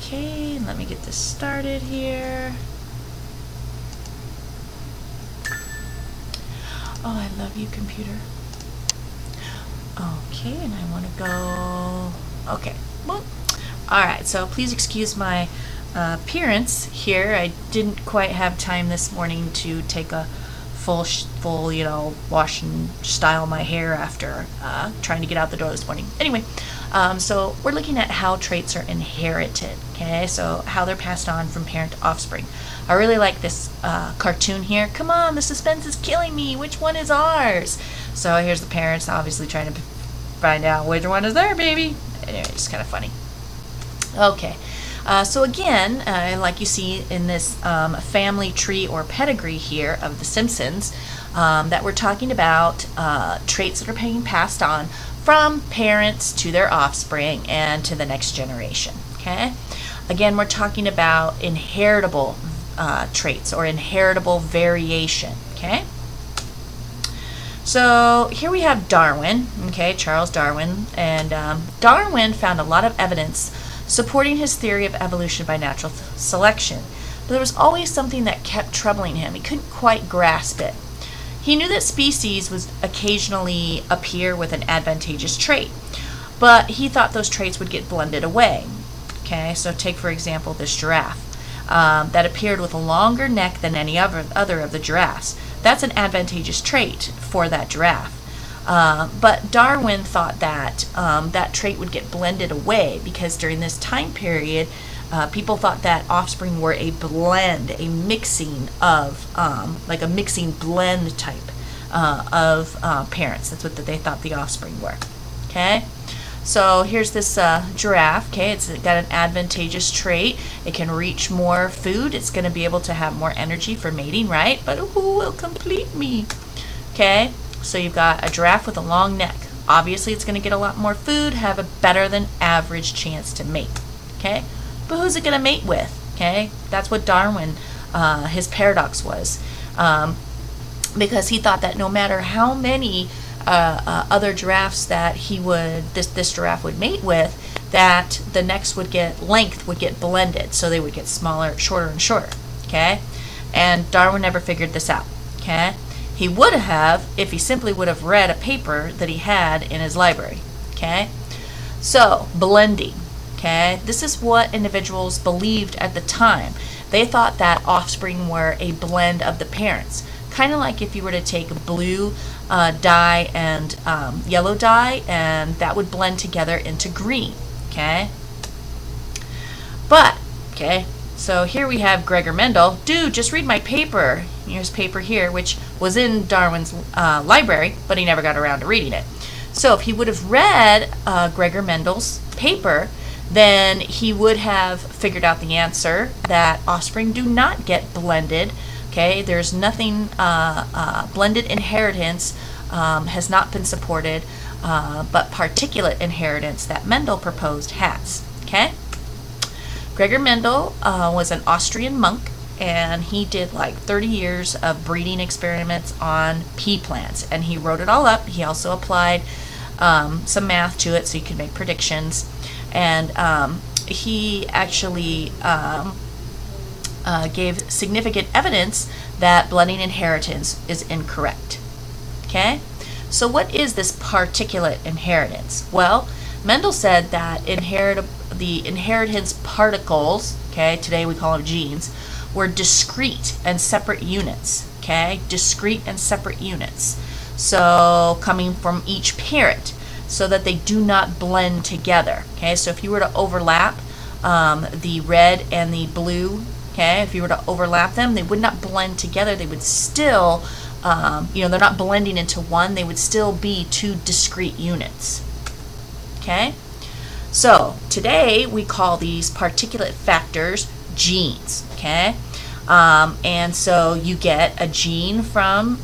Okay, let me get this started here. Oh, I love you, computer. Okay, and I want to go... Okay, well, alright, so please excuse my appearance here. I didn't quite have time this morning to take a full, wash and style my hair after trying to get out the door this morning. Anyway, so we're looking at how traits are inherited, okay? So how they're passed on from parent to offspring. I really like this cartoon here. Come on, the suspense is killing me. Which one is ours? So here's the parents obviously trying to find out which one is their baby. Anyway, it's kind of funny. Okay. So again, like you see in this family tree or pedigree here of The Simpsons, that we're talking about traits that are being passed on from parents to their offspring and to the next generation. Okay. Again, we're talking about inheritable traits or inheritable variation. Okay. So here we have Darwin. Okay, Charles Darwin, and Darwin found a lot of evidence supporting his theory of evolution by natural selection. But there was always something that kept troubling him. He couldn't quite grasp it. He knew that species would occasionally appear with an advantageous trait, but he thought those traits would get blended away. Okay, so take for example this giraffe that appeared with a longer neck than any other of the giraffes. That's an advantageous trait for that giraffe. But Darwin thought that that trait would get blended away because during this time period, people thought that offspring were a blend, a mixing of, like a mixing blend type of parents. That's what they thought the offspring were. Okay, so here's this giraffe. Okay, it's got an advantageous trait. It can reach more food. It's going to be able to have more energy for mating, right? But who will complete me? Okay. So you've got a giraffe with a long neck. Obviously, it's going to get a lot more food, have a better than average chance to mate. Okay, but who's it going to mate with? Okay, that's what Darwin, his paradox was, because he thought that no matter how many other giraffes that this giraffe would mate with, that the necks length would get blended, so they would get smaller, shorter, and shorter. Okay, and Darwin never figured this out. Okay. He would have if he simply would have read a paper that he had in his library. Okay, so blending. Okay, this is what individuals believed at the time. They thought that offspring were a blend of the parents, kind of like if you were to take blue dye and yellow dye, and that would blend together into green. Okay, but okay. So here we have Gregor Mendel. Dude, just read my paper. Here's paper here, which was in Darwin's library, but he never got around to reading it. So if he would have read Gregor Mendel's paper, then he would have figured out the answer that offspring do not get blended. Okay, there's nothing, blended inheritance has not been supported, but particulate inheritance that Mendel proposed has. Okay. Gregor Mendel was an Austrian monk, and he did like 30 years of breeding experiments on pea plants, and he wrote it all up. He also applied some math to it so he could make predictions, and he actually gave significant evidence that blending inheritance is incorrect. Okay, so what is this particulate inheritance? Well, Mendel said that the inheritance particles, okay, today we call them genes, were discrete and separate units, okay, discrete and separate units, so coming from each parent, so that they do not blend together. Okay, so if you were to overlap the red and the blue, okay, if you were to overlap them, they would not blend together. They would still, they're not blending into one. They would still be two discrete units. Okay, so today we call these particulate factors genes. Okay, and so you get a gene from,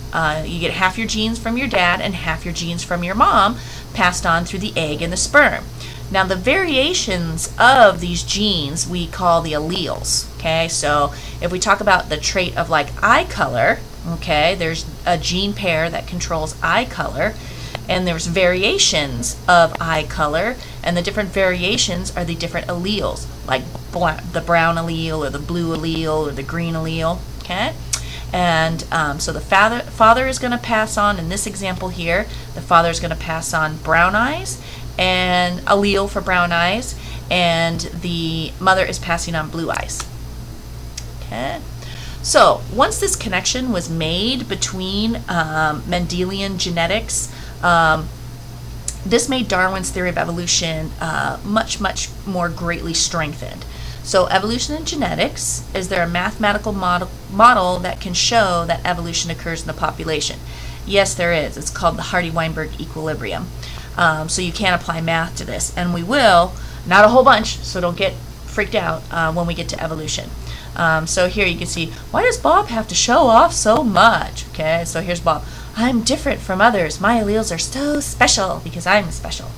you get half your genes from your dad and half your genes from your mom, passed on through the egg and the sperm. Now the variations of these genes we call the alleles. Okay, so if we talk about the trait of like eye color, okay, there's a gene pair that controls eye color, and there's variations of eye color, And the different variations are the different alleles, like the brown allele or the blue allele or the green allele, okay? And so the father is going to pass on, in this example here, the father is going to pass on brown eyes and allele for brown eyes, and the mother is passing on blue eyes. Okay. So once this connection was made between Mendelian genetics, this made Darwin's theory of evolution much more greatly strengthened. So evolution in genetics, is there a mathematical model that can show that evolution occurs in the population? Yes, there is. It's called the Hardy-Weinberg equilibrium. So you can apply math to this, and we will, not a whole bunch, so don't get freaked out when we get to evolution. So here you can see, why does Bob have to show off so much? Okay, so here's Bob. I'm different from others. My alleles are so special because I'm special.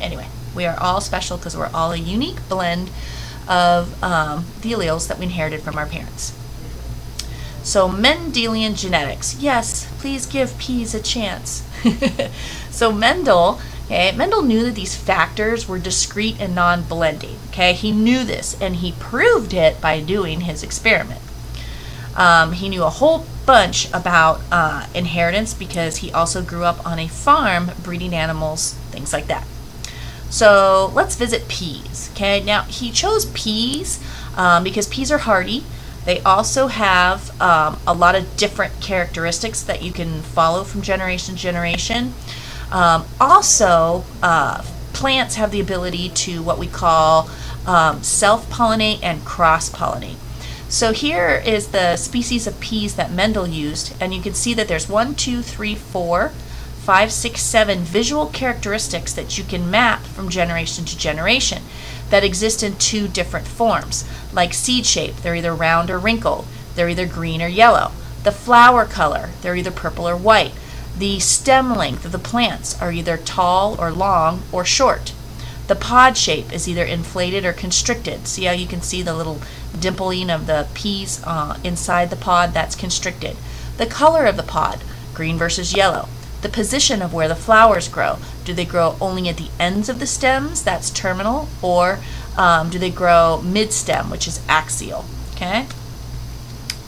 Anyway, we are all special because we're all a unique blend of the alleles that we inherited from our parents. So Mendelian genetics. Yes, please give peas a chance. So Mendel knew that these factors were discrete and non-blending. Okay, he knew this, and he proved it by doing his experiment. He knew a whole bunch about inheritance because he also grew up on a farm breeding animals, things like that. So let's visit peas. Okay, now he chose peas because peas are hardy. They also have a lot of different characteristics that you can follow from generation to generation. Also, plants have the ability to what we call self-pollinate and cross-pollinate. So here is the species of peas that Mendel used, and you can see that there's 1, 2, 3, 4, 5, 6, 7 visual characteristics that you can map from generation to generation that exist in 2 different forms, like seed shape. They're either round or wrinkled. They're either green or yellow. The flower color, they're either purple or white. The stem length of the plants are either tall or long or short. The pod shape is either inflated or constricted. See how you can see the little dimpling of the peas inside the pod? That's constricted. The color of the pod, green versus yellow. The position of where the flowers grow. Do they grow only at the ends of the stems? That's terminal. Or do they grow mid-stem, which is axial? Okay.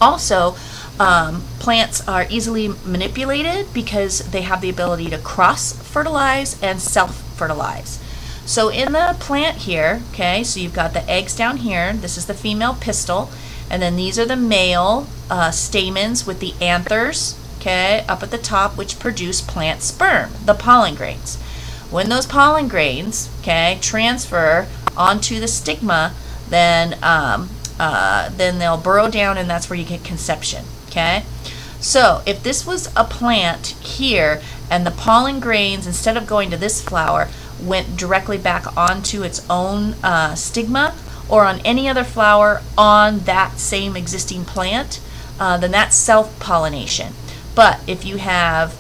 Also, plants are easily manipulated because they have the ability to cross-fertilize and self-fertilize. So in the plant here, okay, so you've got the eggs down here. This is the female pistil. And then these are the male stamens with the anthers, okay, up at the top, which produce plant sperm, the pollen grains. When those pollen grains, okay, transfer onto the stigma, then they'll burrow down, and that's where you get conception, okay? So if this was a plant here, and the pollen grains, instead of going to this flower, went directly back onto its own stigma, or on any other flower on that same existing plant, then that's self-pollination. But if you have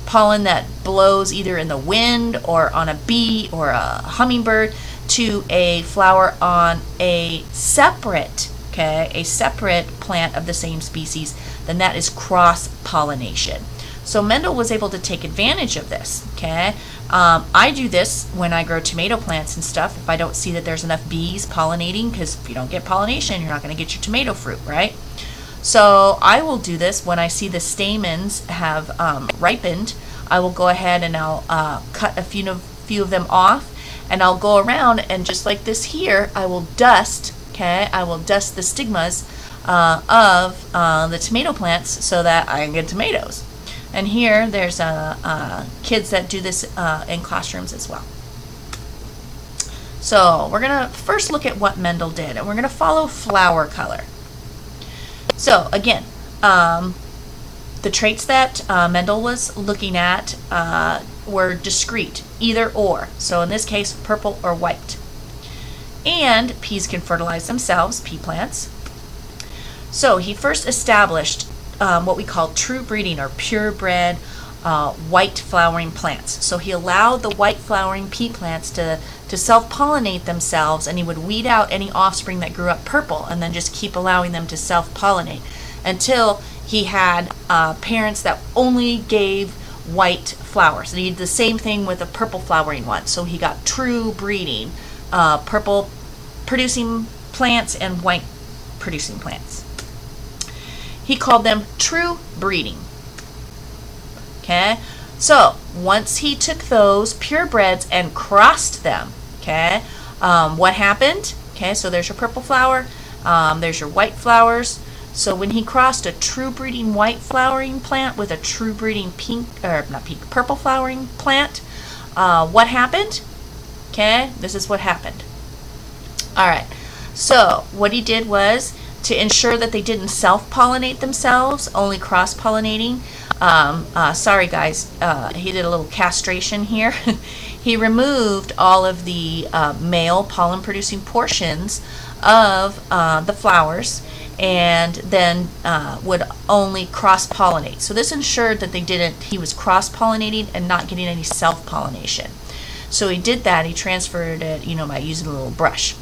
pollen that blows either in the wind or on a bee or a hummingbird to a flower on a separate plant of the same species, then that is cross-pollination. So Mendel was able to take advantage of this, okay? I do this when I grow tomato plants and stuff, if I don't see that there's enough bees pollinating, because if you don't get pollination, you're not going to get your tomato fruit, right? So I will do this when I see the stamens have ripened. I will go ahead and I'll cut a few of them off, and I'll go around, and just like this here, I will dust, okay? I will dust the stigmas of the tomato plants so that I can get tomatoes. And here there's kids that do this in classrooms as well. So we're going to first look at what Mendel did, and we're going to follow flower color. So again, the traits that Mendel was looking at were discrete, either or. So in this case, purple or white. And peas can fertilize themselves, pea plants. So he first established what we call true breeding or purebred white flowering plants. So he allowed the white flowering pea plants to self-pollinate themselves, and he would weed out any offspring that grew up purple and then just keep allowing them to self-pollinate until he had parents that only gave white flowers. And he did the same thing with a purple flowering one. So he got true breeding, purple producing plants and white producing plants. He called them true breeding. Okay, so once he took those purebreds and crossed them, okay, what happened? Okay, so there's your purple flower, there's your white flowers. So when he crossed a true breeding white flowering plant with a true breeding purple flowering plant, what happened? Okay, this is what happened. All right, so what he did was, to ensure that they didn't self-pollinate themselves, only cross-pollinating, sorry guys, he did a little castration here. He removed all of the male pollen-producing portions of the flowers, and then would only cross-pollinate. So this ensured that he was cross-pollinating and not getting any self-pollination. So he did that, he transferred it, by using a little brush.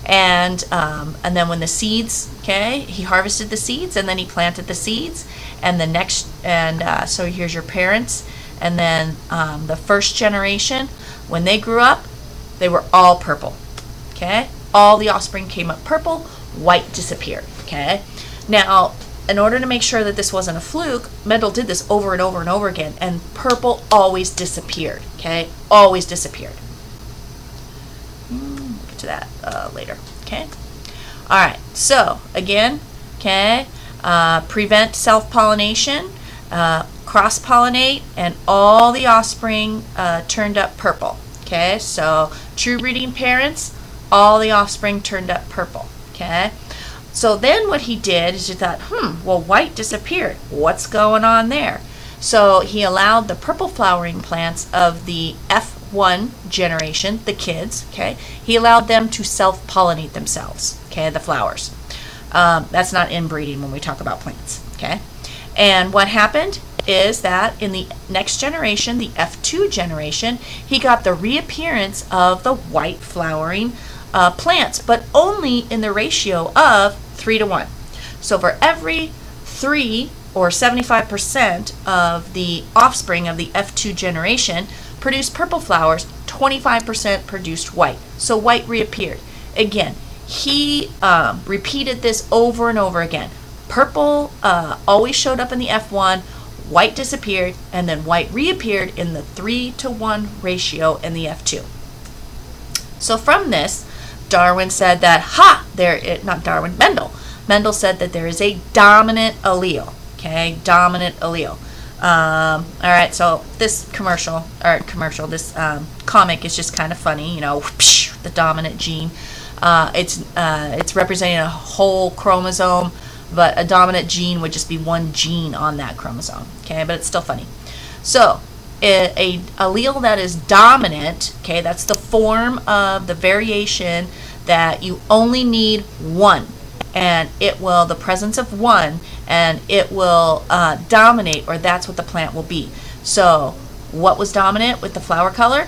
And then when the seeds, okay, he harvested the seeds, and then he planted the seeds, and so here's your parents, and then the first generation, when they grew up, they were all purple, okay? All the offspring came up purple, white disappeared, okay? Now, in order to make sure that this wasn't a fluke, Mendel did this over and over and over again, and purple always disappeared, okay? Always disappeared. We'll get to that later, okay? All right, so again, okay, prevent self-pollination, cross-pollinate, and all the offspring turned up purple, okay? So true breeding parents, all the offspring turned up purple, okay? So then what he did is he thought, well, white disappeared. What's going on there? So he allowed the purple flowering plants of the F1 generation, the kids, okay, he allowed them to self-pollinate themselves, okay, the flowers. That's not inbreeding when we talk about plants, okay? And what happened is that in the next generation, the F2 generation, he got the reappearance of the white flowering plants, but only in the ratio of 3:1. So for every 3, or 75% of the offspring of the F2 generation produced purple flowers, 25% produced white. So white reappeared. Again, he repeated this over and over again. Purple always showed up in the F1, white disappeared, and then white reappeared in the 3:1 ratio in the F2. So from this, Darwin said that, Mendel said that there is a dominant allele. Okay, dominant allele. All right, so this this comic is just kind of funny, the dominant gene. It's representing a whole chromosome, but a dominant gene would just be one gene on that chromosome. Okay, but it's still funny. So a allele that is dominant, okay, that's the form of the variation that you only need one, and the presence of one, and it will dominate, or that's what the plant will be. So what was dominant with the flower color?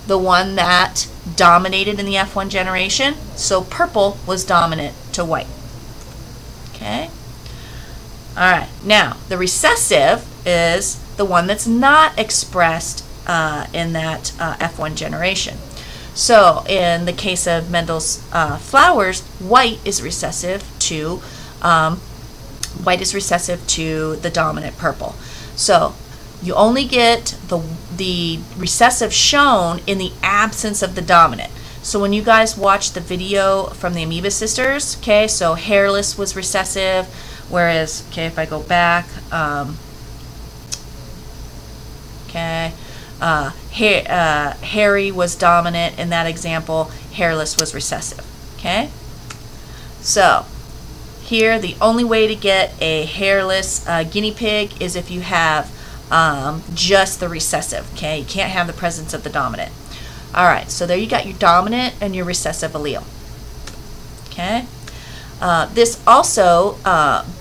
The one that dominated in the F1 generation. So purple was dominant to white. Okay. All right. Now the recessive is the one that's not expressed in that F1 generation. So in the case of Mendel's flowers, white is recessive to the dominant purple. So you only get the recessive shown in the absence of the dominant. So when you guys watch the video from the Amoeba sisters, okay, so hairless was recessive, whereas, okay, if I go back, hairy was dominant in that example, hairless was recessive, okay? So here, the only way to get a hairless guinea pig is if you have just the recessive, okay? You can't have the presence of the dominant. All right, so there you got your dominant and your recessive allele, okay? This also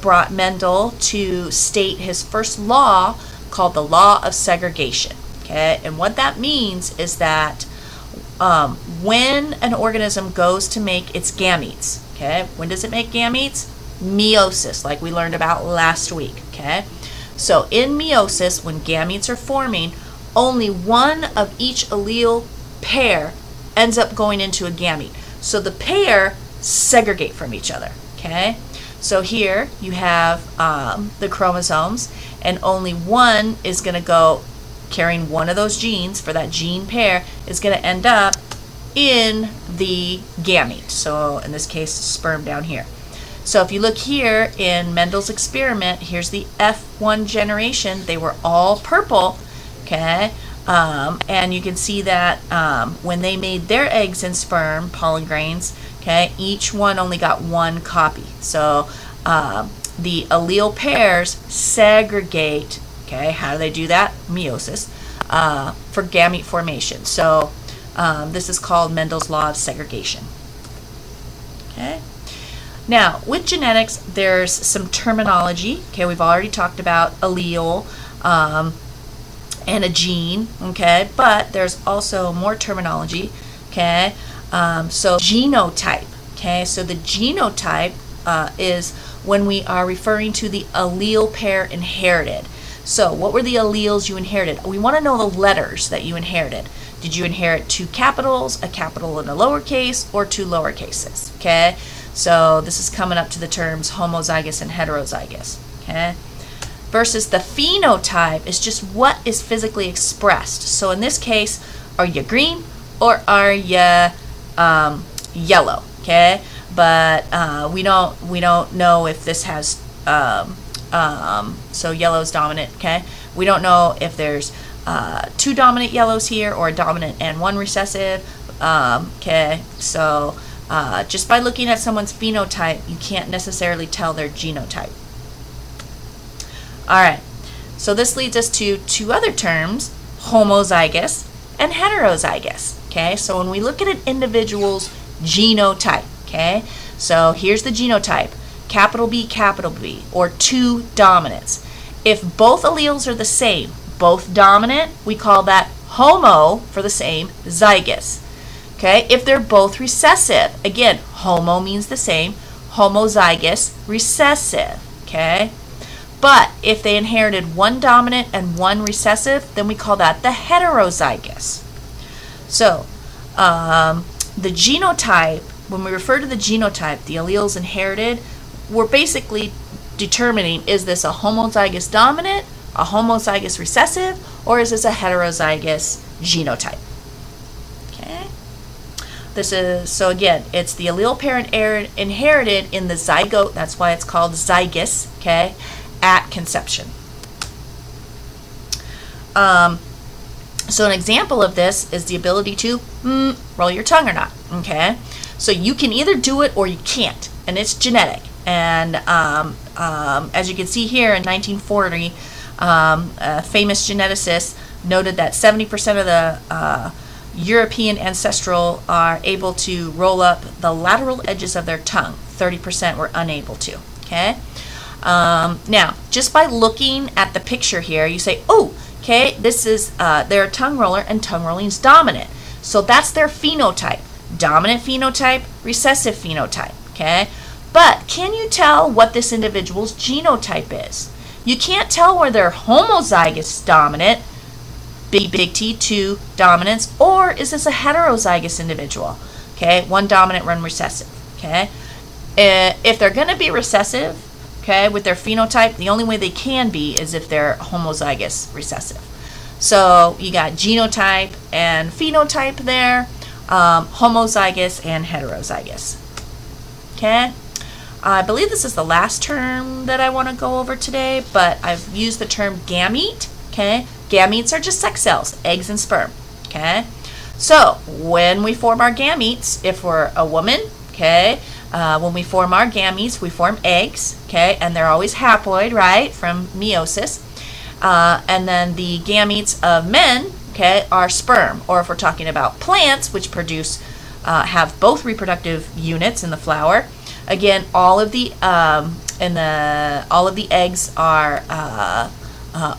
brought Mendel to state his first law called the law of segregation, okay? And what that means is that when an organism goes to make its gametes, okay? When does it make gametes? Meiosis, like we learned about last week, okay? So in meiosis, when gametes are forming, only one of each allele pair ends up going into a gamete. So the pair segregate from each other, okay? So here you have the chromosomes, and only one is going to go carrying one of those genes for that gene pair is going to end up in the gamete. So in this case, sperm down here. So if you look here in Mendel's experiment, here's the F1 generation. They were all purple, okay? And you can see that when they made their eggs and sperm, pollen grains, okay, each one only got one copy. So the allele pairs segregate, okay, how do they do that? Meiosis, for gamete formation. So this is called Mendel's law of segregation. Okay. Now, with genetics, there's some terminology. Okay, we've already talked about allele and a gene, okay, but there's also more terminology, okay. So genotype, okay, so the genotype is when we are referring to the allele pair inherited. So what were the alleles you inherited? We want to know the letters that you inherited. Did you inherit two capitals, a capital and a lowercase, or two lowercases, okay? So this is coming up to the terms homozygous and heterozygous, okay? Versus the phenotype is just what is physically expressed. So in this case, are you green or are you yellow, okay? But we don't know if this has so yellow is dominant, okay? We don't know if there's two dominant yellows here or a dominant and one recessive, okay? So just by looking at someone's phenotype, you can't necessarily tell their genotype. All right, so this leads us to two other terms, homozygous and heterozygous, okay? So when we look at an individual's genotype, okay? So here's the genotype, capital B, or two dominants. If both alleles are the same, both dominant, we call that homo for the same, zygous. Okay, if they're both recessive, again, homo means the same, homozygous, recessive, okay? But if they inherited one dominant and one recessive, then we call that the heterozygous. So, the genotype, when we refer to the genotype, the alleles inherited, we're basically determining, is this a homozygous dominant, a homozygous recessive, or is this a heterozygous genotype? Okay. This is, so again, it's the allele pair inherited in the zygote, that's why it's called zygous, okay, at conception. So an example of this is the ability to roll your tongue or not, okay? So you can either do it or you can't, and it's genetic. And as you can see here in 1940, a famous geneticist noted that 70% of the European ancestral are able to roll up the lateral edges of their tongue. 30% were unable to, okay? Now, just by looking at the picture here, you say, oh, okay, this is they're a tongue roller and tongue rolling is dominant. So that's their phenotype. Dominant phenotype, recessive phenotype, okay? But can you tell what this individual's genotype is? You can't tell whether they're homozygous dominant, big T, two dominants, or is this a heterozygous individual? Okay, one dominant, one recessive, okay? If they're going to be recessive, okay, with their phenotype, the only way they can be is if they're homozygous recessive. So you got genotype and phenotype there, homozygous and heterozygous. Okay, I believe this is the last term that I want to go over today, but I've used the term gamete. Okay, gametes are just sex cells, eggs and sperm. Okay, so when we form our gametes, if we're a woman, okay, when we form our gametes, we form eggs, okay, and they're always haploid, right, from meiosis. And then the gametes of men, okay, are sperm. Or if we're talking about plants, which produce, have both reproductive units in the flower, again, all of the eggs are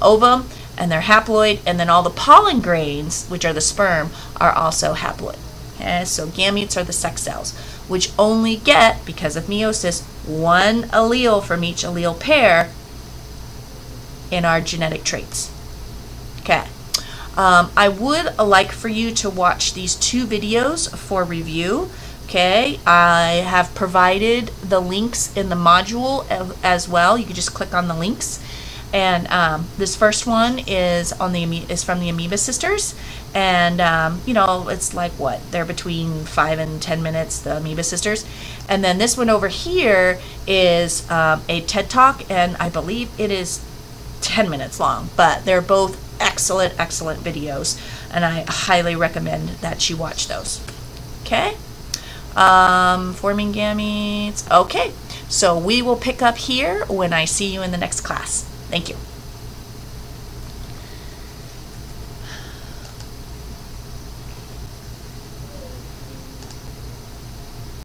ovum, and they're haploid, and then all the pollen grains, which are the sperm, are also haploid. Okay, so gametes are the sex cells, which only get, because of meiosis, one allele from each allele pair in our genetic traits. Okay. I would like for you to watch these 2 videos for review. Okay, I have provided the links in the module as well. You can just click on the links. And this first one is from the Amoeba Sisters, and you know, it's like what, they're between 5 and 10 minutes, the Amoeba Sisters. And then this one over here is a TED Talk, and I believe it is 10 minutes long, but they're both excellent videos, and I highly recommend that you watch those. Okay, forming gametes. Okay, so we will pick up here when I see you in the next class. Thank you.